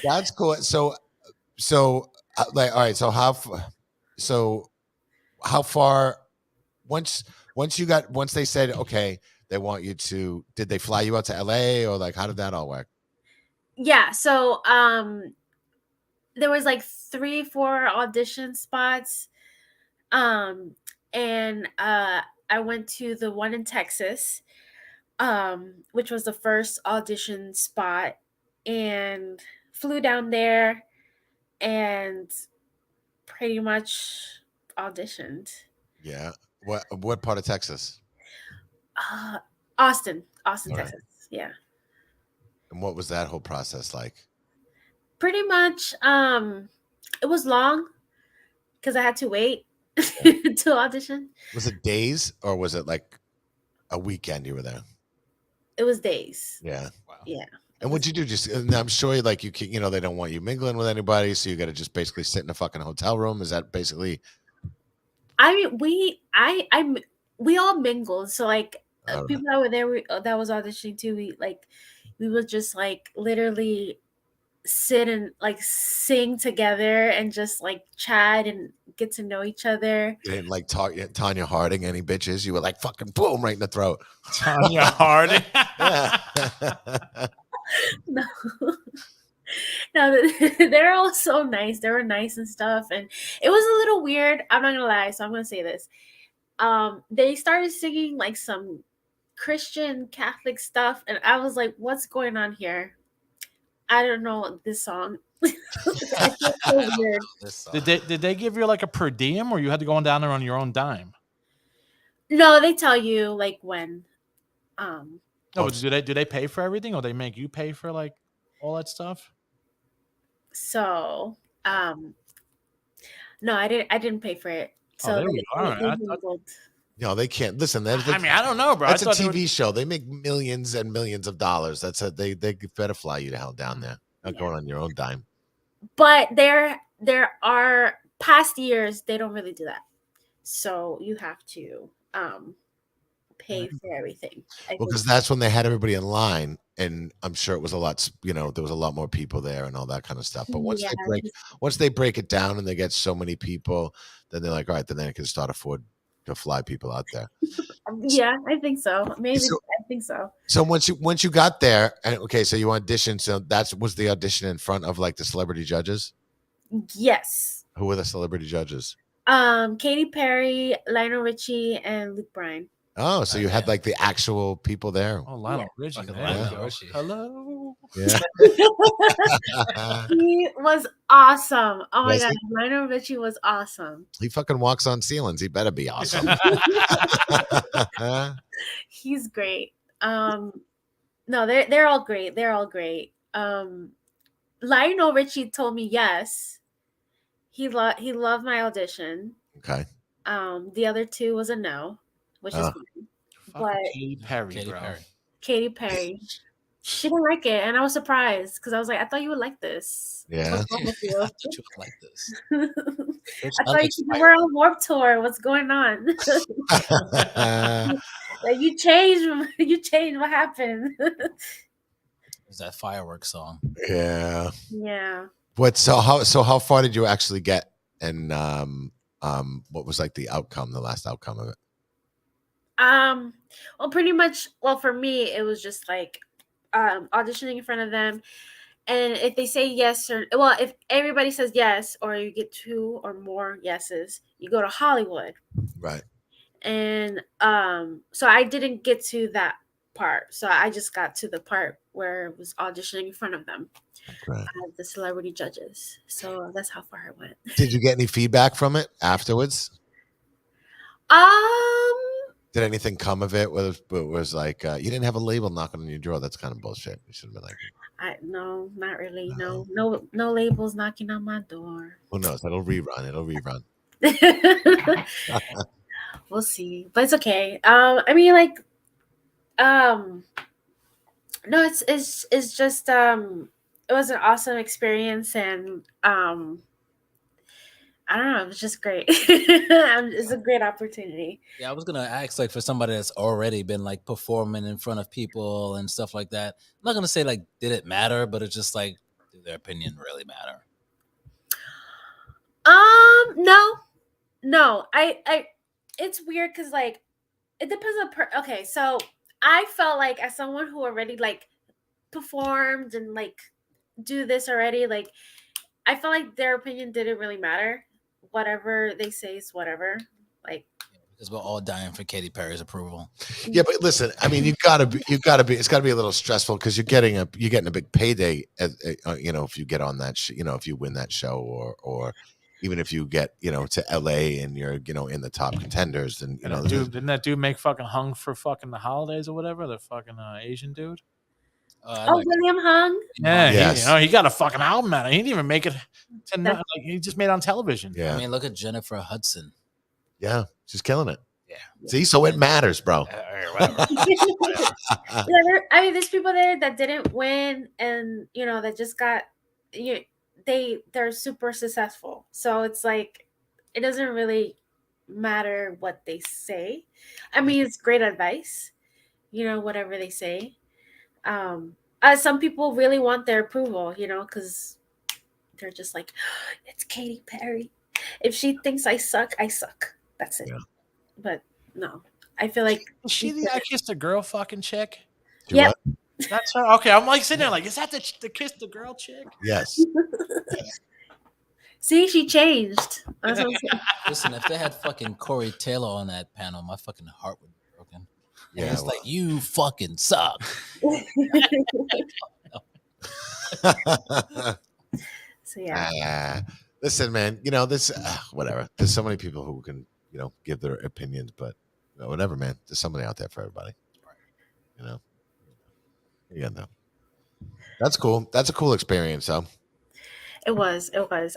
That's cool. So like, all right. So how far once they said, okay, they want you to, did they fly you out to LA or like, how did that all work? Yeah. So there was like 3-4 audition spots, and I went to the one in Texas, which was the first audition spot, and flew down there and pretty much auditioned. Yeah. What part of Texas? Austin, All right. Texas. Yeah. And what was that whole process like? Pretty much it was long because I had to wait to audition. Was it days or was it like a weekend you were there? It was days. Yeah. Wow. Yeah. And what'd you do? Just, and I'm sure like you can, you know, they don't want you mingling with anybody, so you got to just basically sit in a fucking hotel room. Is that basically I mean, we all mingled. So like All people that were there, that was auditioning too. We would just like literally sit and like sing together and just like chat and get to know each other. You didn't like Tanya Harding any bitches. You were like fucking boom right in the throat. Tanya Harding. Yeah. No, no, they're all so nice. They were nice and stuff, and it was a little weird. I'm not gonna lie, so I'm gonna say this. They started singing like some Christian Catholic stuff, and I was like, "What's going on here?" I don't know this song. I feel so weird. Did they give you like a per diem, or you had to go on down there on your own dime? No, they tell you like when. No, but do they pay for everything, or they make you pay for like all that stuff? So, no, I didn't pay for it. So there you are. they mingled. No, they can't. Listen, I mean, I don't know, bro. That's a TV show. They make millions and millions of dollars. They better fly you to hell down there. Not going on your own dime. But there are past years they don't really do that. So you have to pay for everything. Well, because that's when they had everybody in line, and I'm sure it was a lot. There was a lot more people there and all that kind of stuff. But once they break it down and they get so many people, then they're like, all right, then they can start afford to fly people out there. Yeah, I think so. Maybe I think so. So once you got there, and okay, so you auditioned. So was the audition in front of like the celebrity judges? Yes. Who were the celebrity judges? Katy Perry, Lionel Richie, and Luke Bryan. Oh, so you had like the actual people there. Oh, Lionel Richie. Richie. Hello. Yeah. He was awesome. Oh my Was god, he? Lionel Richie was awesome. He fucking walks on ceilings. He better be awesome. He's great. No, they're all great. They're all great. Lionel Richie told me yes. He loved my audition. Okay. The other two was a no, which is fine. But Katy Perry, bro. Katy Perry. She didn't like it, and I was surprised because I was like, I thought you would like this. Yeah. What's wrong with you? I thought you would like this. I thought you were on Warped Tour. What's going on? Like you changed. You changed. What happened? It's that fireworks song. Yeah. Yeah. So how far did you actually get? And what was like the last outcome of it? Well, pretty much. Well, for me, it was just like auditioning in front of them, and if they say yes if everybody says yes, or you get 2 or more yeses, you go to Hollywood. Right. And so I didn't get to that part, so I just got to the part where it was auditioning in front of them, the celebrity judges. So that's how far I went. Did you get any feedback from it afterwards? Did anything come of it? Was like you didn't have a label knocking on your door? That's kind of bullshit. You should have been like, no, not really. No labels knocking on my door. Who knows? It'll rerun. We'll see, but it's okay. I mean, like, no, it's just it was an awesome experience, and I don't know, it was just great. It's a great opportunity. Yeah, I was gonna ask, like, for somebody that's already been like performing in front of people and stuff like that. I'm not gonna say like, did it matter, but it's just like, did their opinion really matter? No. I it's weird because like it depends on okay, so I felt like as someone who already like performed and like do this already, like I felt like their opinion didn't really matter. Whatever they say is whatever. Like, because we're all dying for Katy Perry's approval. Yeah, but listen, I mean, it's got to be a little stressful because you're getting a big payday, if you get on that, if you win that show, or even if you get, to LA and you're, in the top contenders, then didn't that dude make fucking hung for fucking the holidays or whatever? The fucking Asian dude. William Hung. Yeah, yes. He got a fucking album out. He didn't even make it. He just made it on television. Yeah. I mean, look at Jennifer Hudson. Yeah, she's killing it. Yeah. See, so it matters, bro. Whatever. I mean, there's people there that didn't win, and that just got they're super successful. So it's like it doesn't really matter what they say. I mean, it's great advice, whatever they say. Some people really want their approval, because they're just like, it's Katy Perry. If she thinks I suck, I suck. That's it. Yeah. But no, I feel like Is she the I Kissed a Girl fucking chick? Yep. That's her. Okay, I'm like sitting there like, is that the Kiss the Girl chick? Yes. See, she changed. That's what I'm saying. Listen, if they had fucking Corey Taylor on that panel, my fucking heart would be broken. And Yeah, it's like, you fucking suck. So yeah. Listen, man, this whatever. There's so many people who can, give their opinions, but whatever, man. There's somebody out there for everybody. Yeah, no. That's cool. That's a cool experience, though. It was. It was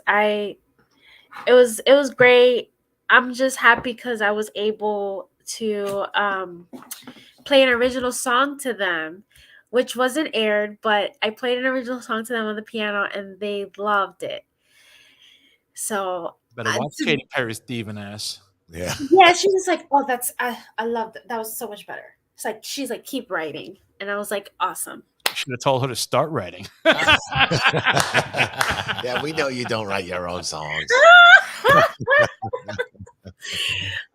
great. I'm just happy because I was able to play an original song to them, which wasn't aired, but I played an original song to them on the piano and they loved it. So better watch Katy Perry's thieving ass. Yeah. Yeah, she was like, "Oh, that's I loved it. That was so much better." It's like she's like, "Keep writing," and I was like, "Awesome." Should have told her to start writing. Yeah, we know you don't write your own songs.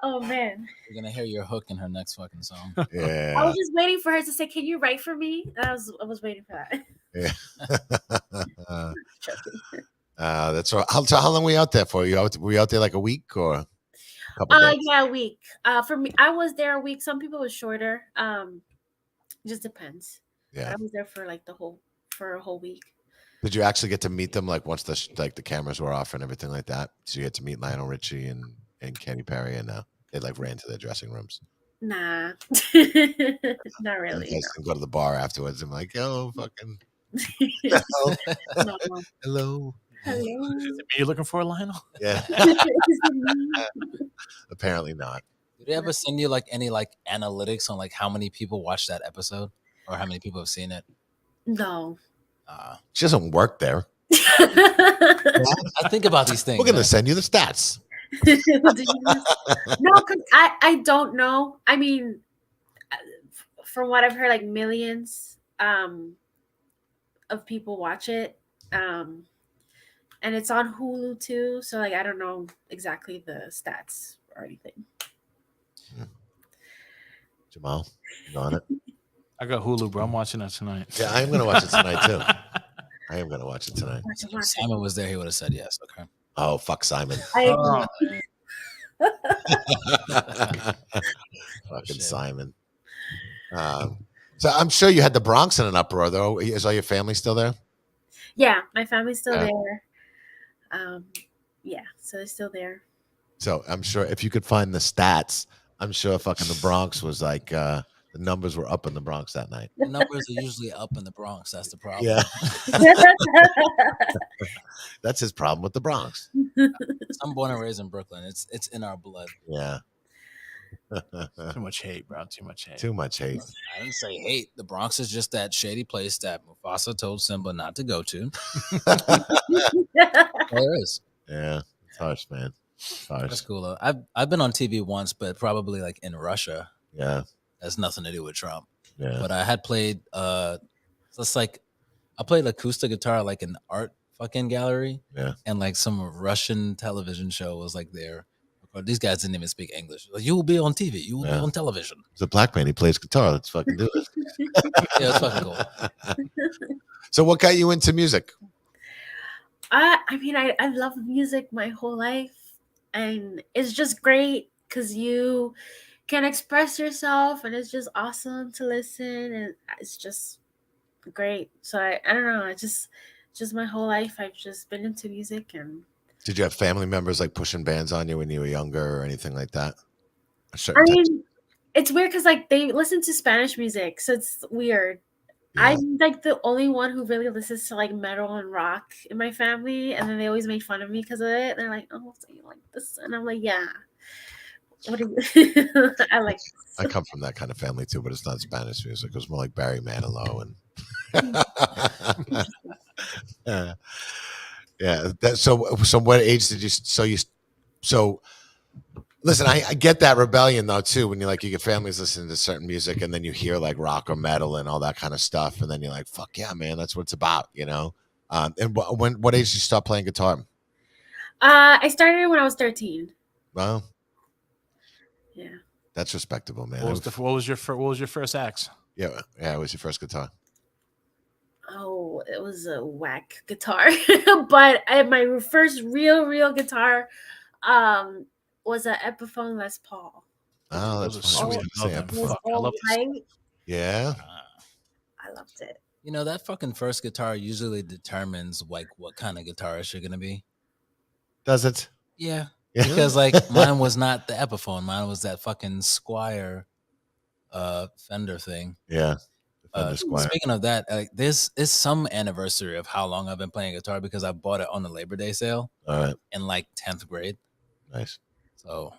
Oh man, We're gonna hear your hook in her next fucking song. Yeah. I was just waiting for her to say, "Can you write for me?" I was waiting for that. Yeah. That's right. How long were you out there for? Were you out there like a week or a couple days? Yeah, a week. For me, I was there a week. Some people was shorter. Just depends. Yeah. But I was there for like a whole week. Did you actually get to meet them like once the cameras were off and everything like that? So you had to meet Lionel Richie and Katy Perry, and they like ran to their dressing rooms. Nah, not really. You guys can go to the bar afterwards and like, oh, fucking No. hello. Is it me you're looking for, Lionel? Yeah. Apparently not. Did they ever send you like any like analytics on like how many people watched that episode or how many people have seen it? No. She doesn't work there. I think about these things. We're gonna send you the stats. No, because I don't know. I mean, from what I've heard, like millions of people watch it. And it's on Hulu too. So like I don't know exactly the stats or anything. Jamal, you on it? I got Hulu, bro. I'm watching that tonight. Yeah, I am gonna watch it tonight too. I am gonna watch it tonight. If Simon was there, he would have said yes. Okay. Oh, fuck Simon. I Fucking shit. Simon. So I'm sure you had the Bronx in an uproar, though. Is all your family still there? Yeah, my family's still Yeah. there. Yeah, so they're still there. So I'm sure if you could find the stats, I'm sure fucking the Bronx was like the numbers were up in the Bronx that night. The numbers are usually up in the Bronx. That's the problem. Yeah, that's his problem with the Bronx. I'm born and raised in Brooklyn. It's in our blood. Yeah. Too much hate, bro. Too much hate. Too much hate. I didn't say hate. The Bronx is just that shady place that Mufasa told Simba not to go to. There is. Yeah, it's harsh, man. It's harsh. That's cool though. I've been on TV once, but probably like in Russia. Yeah, Has nothing to do with Trump. yeah. But I had played it's like I played acoustic guitar like an art fucking gallery. Yeah. And like some Russian television show was like there. These guys didn't even speak English. Like, you will be on TV. You will be on television. It's a black man. He plays guitar. Let's fucking do it. Yeah, it's fucking cool. So, what got you into music? I mean, I love music my whole life, and it's just great because you can express yourself, and it's just awesome to listen, and it's just great. So I don't know. I just my whole life I've just been into music. And Did you have family members like pushing bands on you when you were younger or anything like that? I mean, it's weird because like they listen to Spanish music, so it's weird. Yeah. I'm like the only one who really listens to like metal and rock in my family, and then they always make fun of me because of it. They're like, "Oh, so you like this?" And I'm like, "Yeah." What do you? I like. I come from that kind of family too, but it's not Spanish music. It was more like Barry Manilow and yeah. So what age did you? So Listen, I get that rebellion though too. When you get families listening to certain music, and then you hear like rock or metal and all that kind of stuff, and then you're like, "Fuck yeah, man, that's what it's about," you know. And what age did you start playing guitar? I started when I was 13. Well, Yeah. that's respectable, man. What was your first axe? Yeah, it was your first guitar. Oh, it was a whack guitar, but my first real guitar was an Epiphone Les Paul. Oh, that's Those are funny. sweet. I was I gonna love say them. It was Fuck, I all love this. white. Yeah. I loved it. You know, that fucking first guitar usually determines like what kind of guitarist you're gonna be. Does it? Yeah. Yeah. Because like mine was not the Epiphone. Mine was that fucking Squire Fender thing. Yeah. Fender Squire. Speaking of that, there's some anniversary of how long I've been playing guitar because I bought it on the Labor Day sale All right. in like 10th grade. Nice. So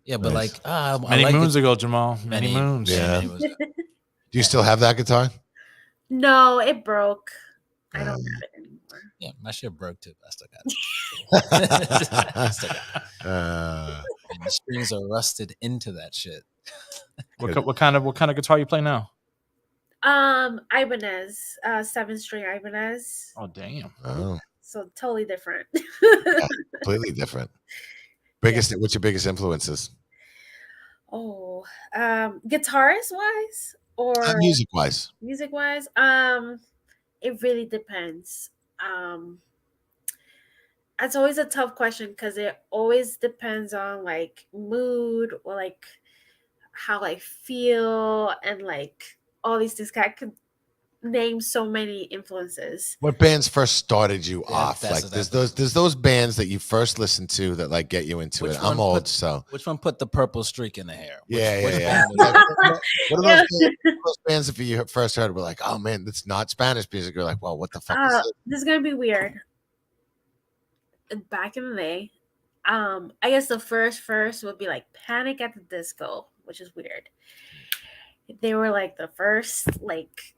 yeah, but Nice. like Many I like moons it. ago, Jamal. Many moons. Yeah. Many moons ago. Do you still have that guitar? No, it broke. I don't have it anymore. Yeah, my shit broke too. I still got it. I still got it. And the strings are rusted into that shit. What kind of guitar you play now? Ibanez, 7-string Ibanez. Oh damn. Oh, So totally different. completely different. What's your biggest influences? Oh, guitarist wise or Music wise. music wise? It really depends. That's always a tough question because it always depends on like mood or like how I feel and like all these things. I could name so many influences. What bands first started you off? that's Like exactly. there's those bands that you first listened to that like get you into Which it. one I'm old, put- so Which one put the purple streak in the hair? Which yeah. band was Like, it? what are Yeah. those bands if you first heard were like, oh man, that's not Spanish music? You're like, well, what the fuck is this? This is gonna be weird. Back in the day, I guess the first would be like Panic at the Disco, which is weird. They were like the first, like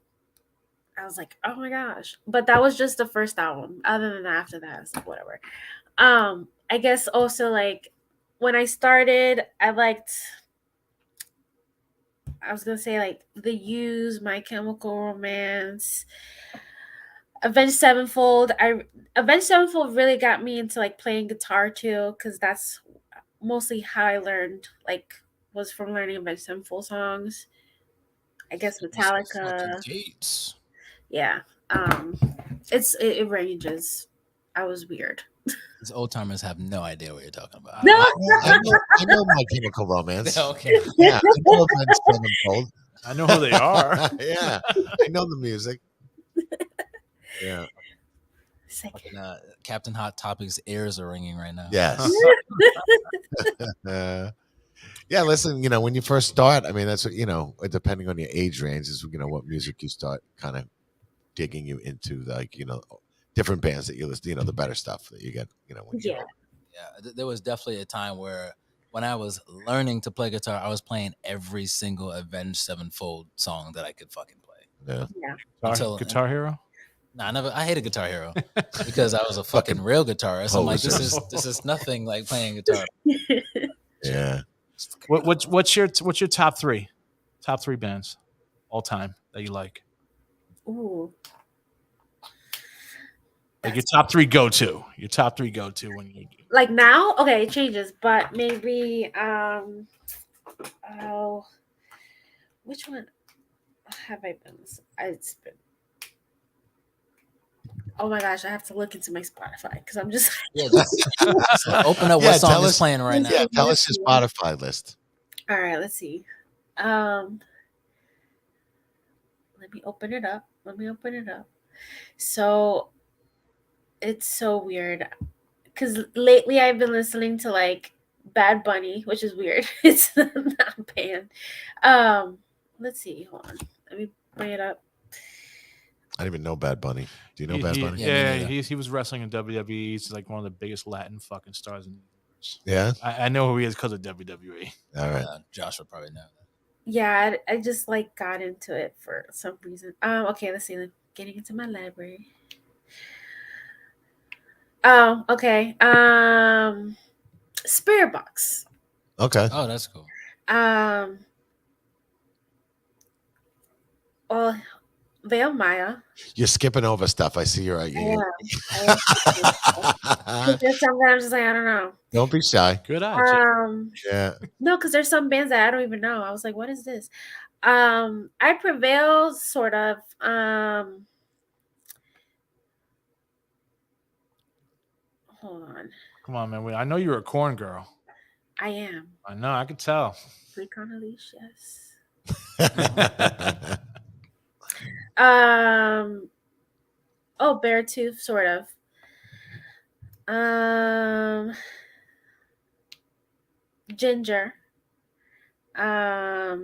I was like, oh my gosh. But that was just the first album. Other than that, after that, it's like whatever. I guess also like when I started, I was gonna say like The Used, My Chemical Romance, Avenged Sevenfold. Avenged Sevenfold really got me into like playing guitar too, because that's mostly how I learned, like was from learning Avenged Sevenfold songs. I guess Metallica. Gates. Yeah. It ranges. I was weird. These old timers have no idea what you're talking about. No. I know My Chemical Romance. Okay. Yeah, I know Avenged Sevenfold. I know who they are. Yeah, I know the music. Yeah. Fucking, Captain Hot Topic's ears are ringing right now. Yes. Yeah, listen, when you first start, I mean, that's what, depending on your age range is, what music you start kind of digging you into, like, different bands that you listen, the better stuff that you get, when you Yeah. Yeah, there was definitely a time where when I was learning to play guitar, I was playing every single Avenged Sevenfold song that I could fucking play. Yeah. Yeah. Guitar Hero. Nah, I hated Guitar Hero because I was a fucking real guitarist. I'm like, this is nothing like playing guitar. Yeah. What's your top three bands all time that you like? Ooh. Like your top three go to when you Like now? Okay, it changes, but maybe which one have I been? It's been. Oh my gosh, I have to look into my Spotify because I'm just. Yeah, just open up Yeah, what song tell is us- playing right now. Yeah, tell us your Spotify list. All right, let's see. Let me open it up. So it's so weird because lately I've been listening to like Bad Bunny, which is weird. It's not a band. Let's see. Hold on. Let me bring it up. I didn't even know Bad Bunny. Do you know Bad Bunny? Yeah, Yeah, me neither. he was wrestling in WWE. He's like one of the biggest Latin fucking stars in the universe. Yeah. I know who he is because of WWE. All right. Josh would probably know. Yeah, I just like got into it for some reason. Okay, let's see. Getting into my library. Oh, okay. Spirit Box. Okay. Oh, that's cool. Well, Veil Maya. You're skipping over stuff. I see you're. I am. There's some that I'm just like, I don't know. Don't be shy. Good eye. Yeah. No, because there's some bands that I don't even know. I was like, what is this? I Prevail, sort of. Hold on. Come on, man. I know you're a corn girl. I am. I know. I could tell. Freak on a leash, yes. Oh, Beartooth, sort of. Ginger. I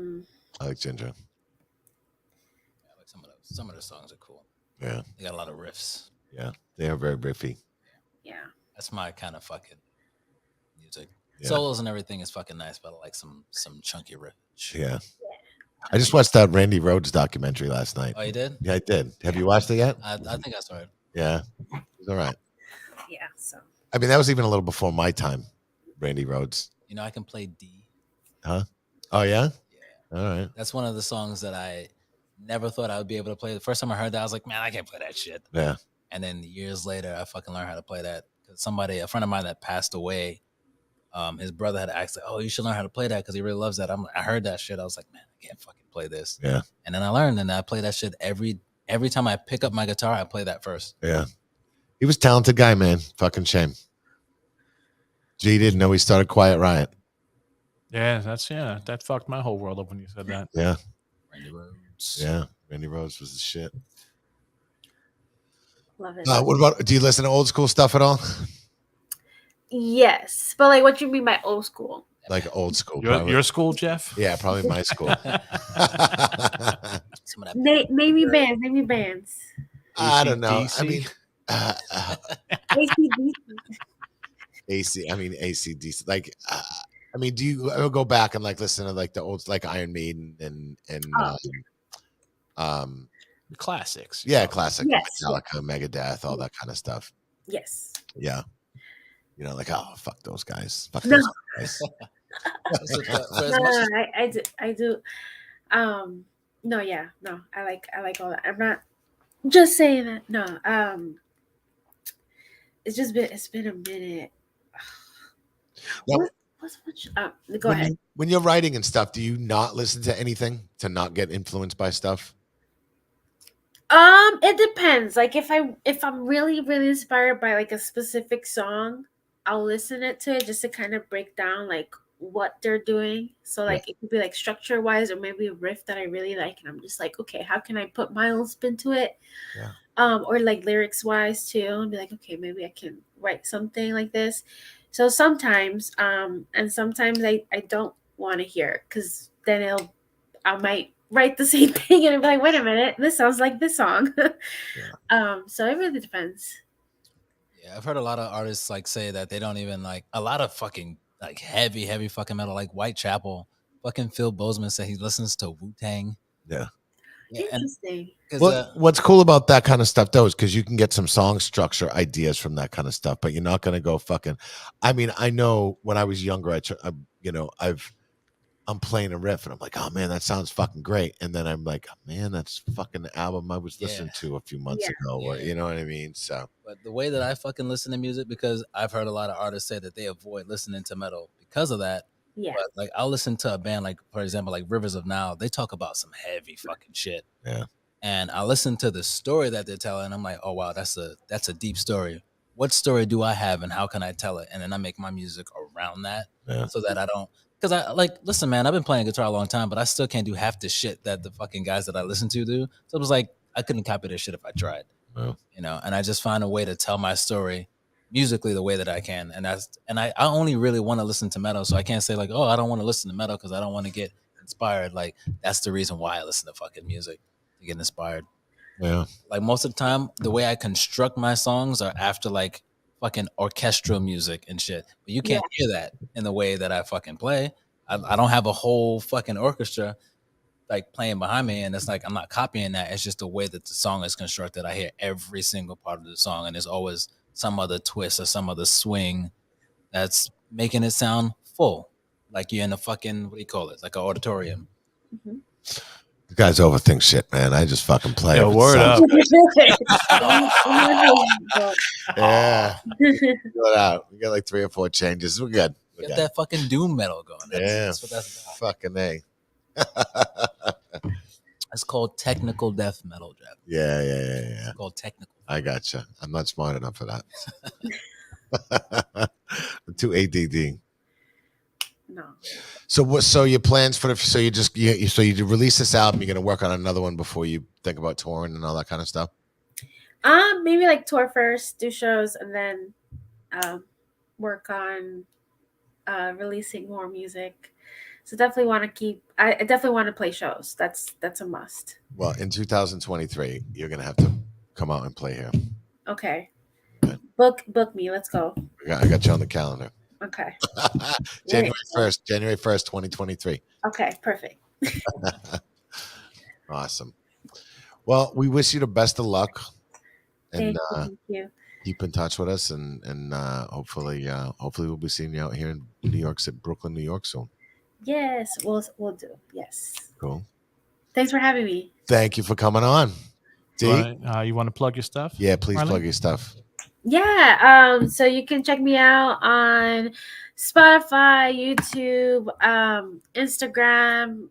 like Ginger. I like some of the songs are cool. Yeah. They got a lot of riffs. Yeah. They are very riffy. Yeah. That's my kind of fucking music. Yeah. Solos and everything is fucking nice, but I like some chunky riffage. Yeah. I just watched that Randy Rhoads documentary last night. Oh, you did? Yeah, I did. Have you watched it yet? I think I saw it. Yeah. It's all right. Yeah. So. I mean, that was even a little before my time, Randy Rhoads. You know, I can play D. Huh? Oh, yeah? Yeah. All right. That's one of the songs that I never thought I would be able to play. The first time I heard that, I was like, man, I can't play that shit. Yeah. And then years later, I fucking learned how to play that. Because a friend of mine that passed away, his brother had asked, like, oh, you should learn how to play that because he really loves that. I heard that shit. I was like, man, I can't fucking play this. Yeah. And then I learned, and I play that shit every time I pick up my guitar, I play that first. Yeah. He was a talented guy, man. Fucking shame. G didn't know he started Quiet Riot. Yeah, that fucked my whole world up when you said that. Yeah. Randy Rhoads. Yeah. Randy Rhoads was the shit. Love it. What about, do you listen to old school stuff at all? Yes. But like, what do you mean by old school? Like old school. Your school, Jeff? Yeah, probably my school. Name me bands. Name me bands. I don't know. AC/DC? I mean, ACDC. Like, I mean, do you ever go back and like listen to like the old, like Iron Maiden and The classics. yeah, classic Yes. Metallica, Megadeth, all that kind of stuff. Yes. Yeah, you know, like, oh, fuck those guys. Fuck No. those guys. I do. No, yeah, no, I like all that. I'm not just saying that. No, it's been a minute. Now, Go ahead. When you're writing and stuff, do you not listen to anything to not get influenced by stuff? It depends. Like if I'm really, really inspired by like a specific song, I'll listen to it just to kind of break down like what they're doing. So like it could be like structure wise or maybe a riff that I really like and I'm just like, okay, how can I put my own spin to it? Yeah. Or like lyrics wise too, and be like, okay, maybe I can write something like this. So sometimes, and sometimes I don't want to hear it because then I might write the same thing and be like, wait a minute, this sounds like this song. So it really depends. Yeah, I've heard a lot of artists like say that they don't even like a lot of fucking like heavy fucking metal, like Whitechapel. Fucking Phil Bozeman said he listens to Wu-Tang. Yeah. Interesting. Well, what's cool about that kind of stuff though is because you can get some song structure ideas from that kind of stuff, but you're not going to go fucking. I mean, I know when I was younger, I'm playing a riff and I'm like, oh man, that sounds fucking great, and then I'm like, man, that's fucking album I was listening to a few months ago, or you know what I mean. So, but the way that I fucking listen to music, because I've heard a lot of artists say that they avoid listening to metal because of that. Yeah. But like I'll listen to a band like, for example, like Rivers of Nile. They talk about some heavy fucking shit. Yeah. And I listen to the story that they're telling. I'm like, oh wow, that's a deep story. What story do I have and how can I tell it? And then I make my music around that so that I don't, because I like, listen, man, I've been playing guitar a long time, but I still can't do half the shit that the fucking guys that I listen to do. So it was like, I couldn't copy this shit if I tried, you know, and I just find a way to tell my story musically the way that I can. And I only really want to listen to metal. So I can't say like, oh, I don't want to listen to metal because I don't want to get inspired. Like that's the reason why I listen to fucking music, to get inspired. Yeah. Like most of the time, the way I construct my songs are after like fucking orchestral music and shit. But you can't hear that in the way that I fucking play. I don't have a whole fucking orchestra like playing behind me, and it's like I'm not copying that. It's just the way that the song is constructed. I hear every single part of the song, and there's always some other twist or some other swing that's making it sound full. Like you're in a fucking, what do you call it? Like an auditorium. Mhm. You guys overthink shit, man. I just fucking play. Yo, if it word sounds up. good. Yeah. Fill it out. We got like 3 or 4 changes. We're good. We're Get good. that fucking doom metal going. That's what that's about. Fucking A. It's called technical death metal, Jeff. Yeah. It's called technical. I gotcha. I'm not smart enough for that. I'm too ADD. No. So what? So your plans for the? So you just so you release this album. You're gonna work on another one before you think about touring and all that kind of stuff. Maybe like tour first, do shows, and then work on releasing more music. So definitely want to keep. I definitely want to play shows. That's a must. Well, in 2023, you're gonna have to come out and play here. Okay. Good. Book me. Let's go. I got you on the calendar. Okay. January 1st, 2023. Okay. Perfect. Awesome. Well, we wish you the best of luck, and Thank you. keep in touch with us, and hopefully we'll be seeing you out here in New York, Brooklyn, New York soon. Yes, we'll do. Yes. Cool. Thanks for having me. Thank you for coming on. D? You want to plug your stuff? Yeah, please Marlene? plug your stuff. Yeah. So you can check me out on Spotify, YouTube, Instagram,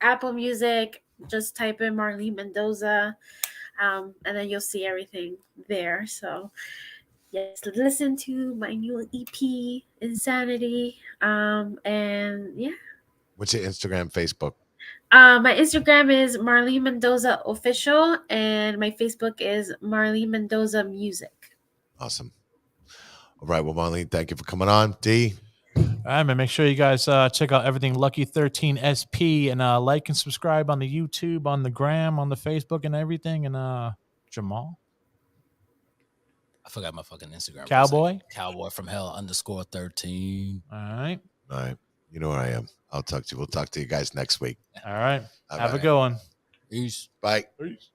Apple Music. Just type in Marlene Mendoza, and then you'll see everything there. So yes, listen to my new EP, Insanity. And yeah. What's your Instagram, Facebook? My Instagram is Marlene Mendoza Official, and my Facebook is Marlene Mendoza Music. Awesome. All right. Well, Marlene, thank you for coming on. D? All right, man. Make sure you guys check out everything L13SP and like and subscribe on the YouTube, on the gram, on the Facebook, and everything. And Jamal, I forgot my fucking Instagram. Cowboy, Cowboy from Hell _13. All right. All right. You know where I am. I'll talk to you. We'll talk to you guys next week. All right. All Have a right. good one. Peace. Bye. Peace.